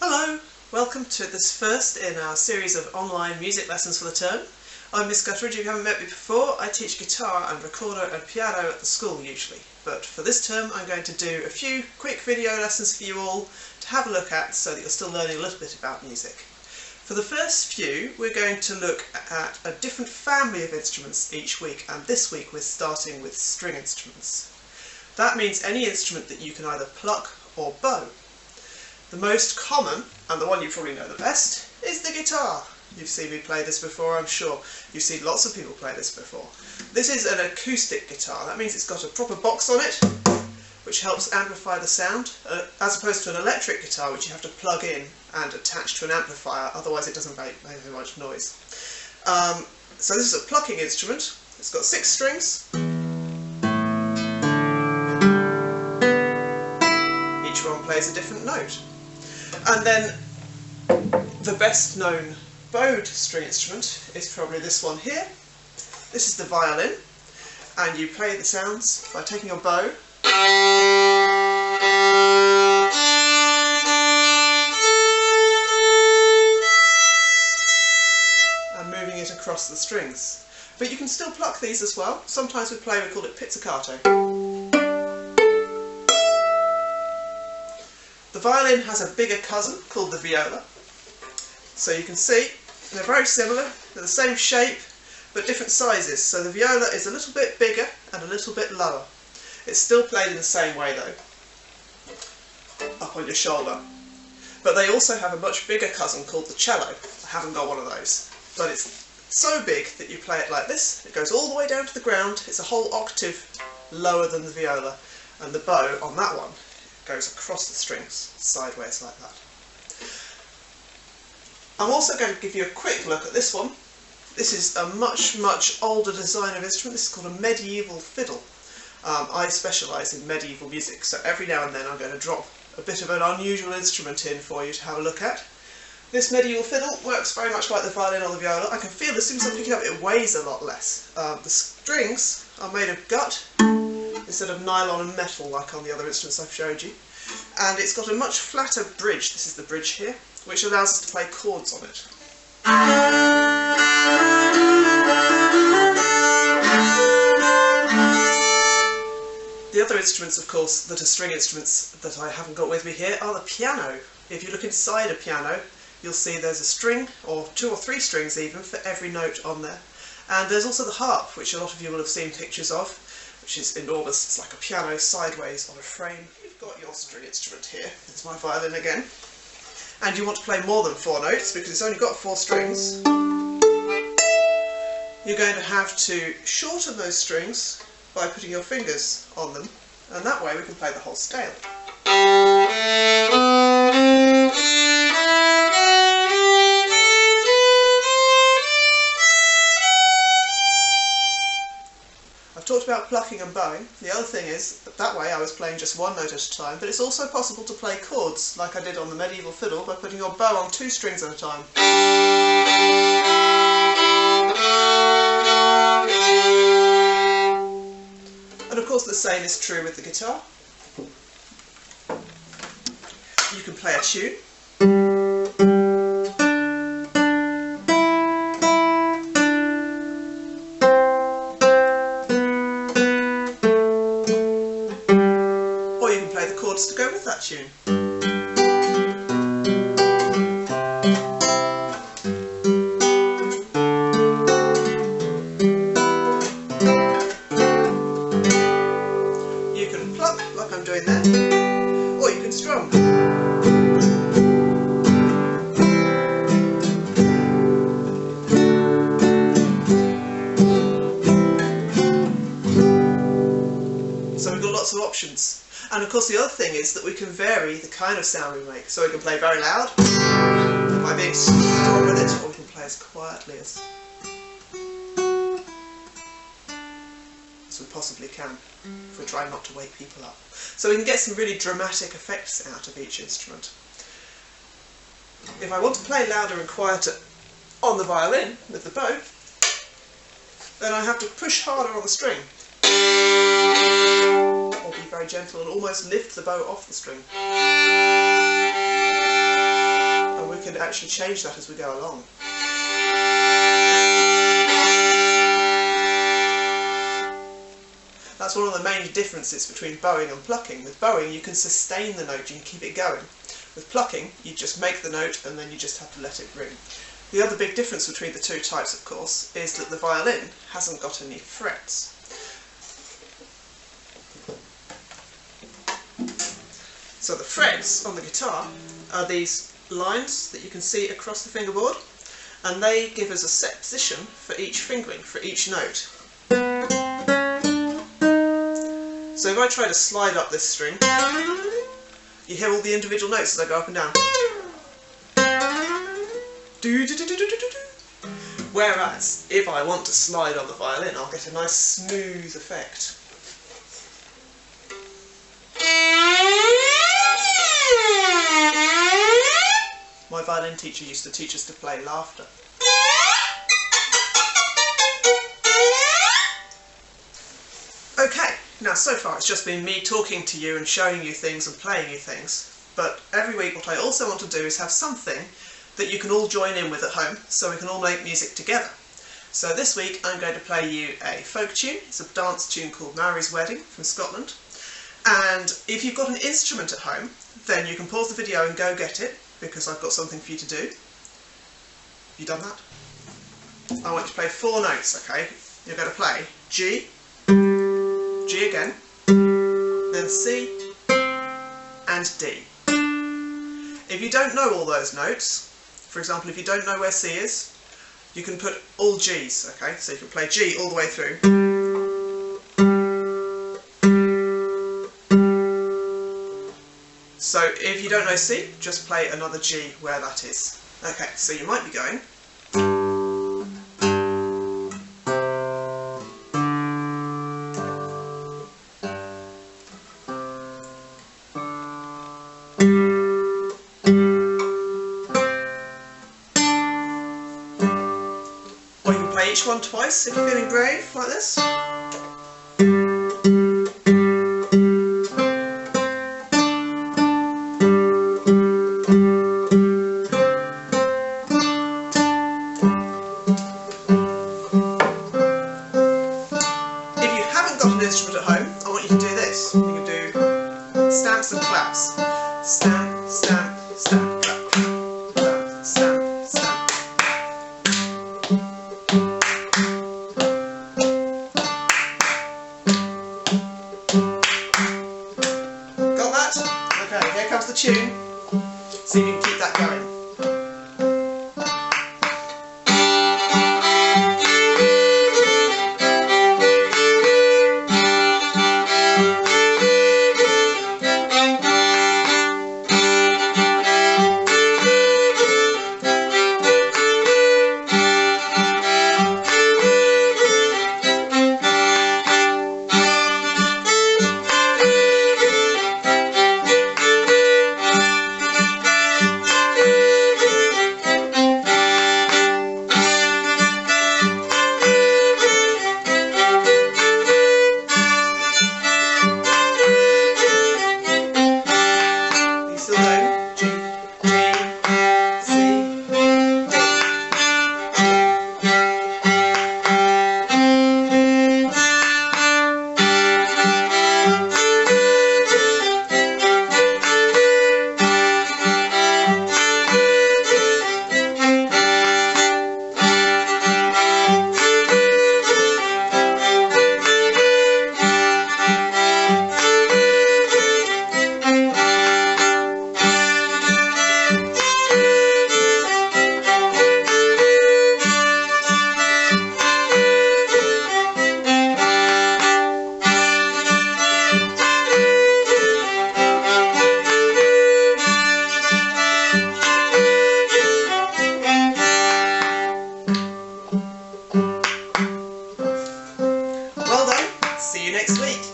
Hello, welcome to this first in our series of online music lessons for the term. I'm Miss Gutteridge. If you haven't met me before, I teach guitar and recorder and piano at the school usually, but for this term I'm going to do a few quick video lessons for you all to have a look at so that you're still learning a little bit about music. For the first few we're going to look at a different family of instruments each week, and this week we're starting with string instruments. That means any instrument that you can either pluck or bow. The most common, and the one you probably know the best, is the guitar. You've seen me play this before, I'm sure. You've seen lots of people play this before. This is an acoustic guitar. That means it's got a proper box on it, which helps amplify the sound, as opposed to an electric guitar, which you have to plug in and attach to an amplifier, otherwise it doesn't make very much noise. So this is a plucking instrument. It's got 6 strings. Each one plays a different note. And then the best known bowed string instrument is probably this one here. This is the violin, and you play the sounds by taking your bow and moving it across the strings. But you can still pluck these as well. Sometimes we call it pizzicato. The violin has a bigger cousin called the viola. So you can see they're very similar, they're the same shape but different sizes. So the viola is a little bit bigger and a little bit lower. It's still played in the same way though, up on your shoulder. But they also have a much bigger cousin called the cello. I haven't got one of those, but it's so big that you play it like this. It goes all the way down to the ground. It's a whole octave lower than the viola, and the bow on that one goes across the strings, sideways like that. I'm also going to give you a quick look at this one. This is a much older design of instrument. This is called a medieval fiddle. I specialise in medieval music, so every now and then I'm going to drop a bit of an unusual instrument in for you to have a look at. This medieval fiddle works very much like the violin or the viola. I can feel as soon as I pick it up it weighs a lot less. The strings are made of gut instead of nylon and metal like on the other instruments I've showed you. And it's got a much flatter bridge, this is the bridge here, which allows us to play chords on it. The other instruments, of course, that are string instruments that I haven't got with me here are the piano. If you look inside a piano, you'll see there's a string, or 2 or 3 strings even, for every note on there. And there's also the harp, which a lot of you will have seen pictures of, which is enormous. It's like a piano sideways on a frame. You've got your string instrument here. It's my violin again. And you want to play more than 4 notes because it's only got 4 strings. You're going to have to shorten those strings by putting your fingers on them, and that way we can play the whole scale. I've talked about plucking and bowing. The other thing is that way I was playing just 1 note at a time, but it's also possible to play chords like I did on the medieval fiddle by putting your bow on 2 strings at a time. And of course the same is true with the guitar. You can play a tune. To go with that tune. You can pluck like I'm doing there, or you can strum. So we've got lots of options. And of course the other thing is that we can vary the kind of sound we make. So we can play very loud by being strong with it, or we can play as quietly as we possibly can, if we're trying not to wake people up. So we can get some really dramatic effects out of each instrument. If I want to play louder and quieter on the violin with the bow, then I have to push harder on the string. Or be very gentle and almost lift the bow off the string. actually change that as we go along. That's one of the main differences between bowing and plucking. With bowing you can sustain the note, you can keep it going. With plucking you just make the note and then you just have to let it ring. The other big difference between the two types, of course, is that the violin hasn't got any frets. So the frets on the guitar are these lines that you can see across the fingerboard, and they give us a set position for each fingering, for each note. So if I try to slide up this string, you hear all the individual notes as I go up and down. Whereas, if I want to slide on the violin, I'll get a nice smooth effect. My violin teacher used to teach us to play laughter. Okay, now so far it's just been me talking to you and showing you things and playing you things, but every week what I also want to do is have something that you can all join in with at home, so we can all make music together. So this week I'm going to play you a folk tune. It's a dance tune called Mary's Wedding from Scotland, and if you've got an instrument at home then you can pause the video and go get it, because I've got something for you to do. Have you done that? I want you to play 4 notes, okay? You're going to play G, G again, then C and D. If you don't know all those notes, for example if you don't know where C is, you can put all G's, okay? So you can play G all the way through. So if you don't know C, just play another G where that is. Okay, so you might be going. Or you can play each one twice if you're feeling brave, like this. Instrument at home, I want you to do this. You can do stamps and claps. Stamp, stamp, stamp, clap. Clap, stamp, stamp. Got that? Okay, here comes the tune. See if you can keep that going. See you next week.